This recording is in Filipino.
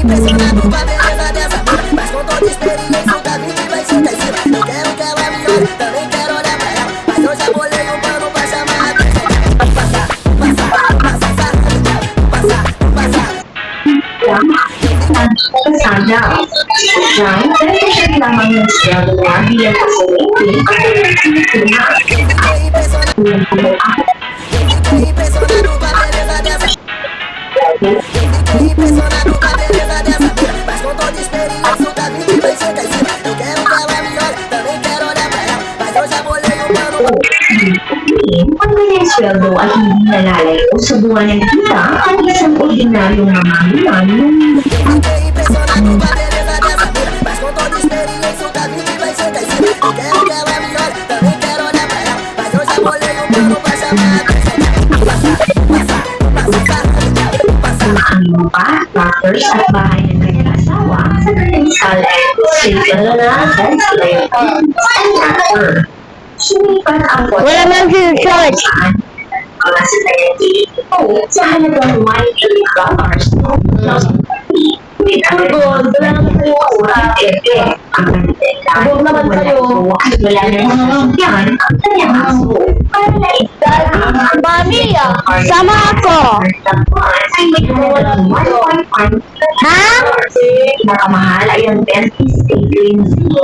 Impressionado com a beleza dessa mina, mas com toda experiência o Da Vinci vai sentar em cima. Eu quero que ela me olhe, também quero olhar pra ela, mas eu já bolei um plano pra chamar a atenção dela. Passar, passar, passar, passar, passar. Sadar yang saya lamang siya lagi yang kasawi Fiquei impressionado com a beleza dessa. Fiquei impressionado com a beleza dessa mina, mas com toda experiência o Da Vinci vai sentar em cima. Eu quero que ela me olhe, também quero olhar pra ela, mas eu já bolei um plano. Ang kanyang sweldo ay hindi nalalayo sa buwan ng kita at isang ordinaryong mamamayan ng Fiquei impressionado com a beleza dessa mina, mas com toda experiência o Da Vinci vai sentar em cima. Eu quero que ela me olhe, também quero olhar pra ela, mas eu já bolei um plano pra chamar a atenção dela. Passar, passar, passar, passar. ang lupa, tractors at bahay ng kanyang asawa sa kanyang salad, civil na legislator and actor. Sumipan ang Wala man si George. mga sasayang sa halagang $1 million with ang Wala naman kayo ang Abog naman kayo. at wala na yan ang kanyang aso para naigdal ang Mami, sama ako. ay may halagang 1.5 Ha? nakamahal ay ang 20 state green sea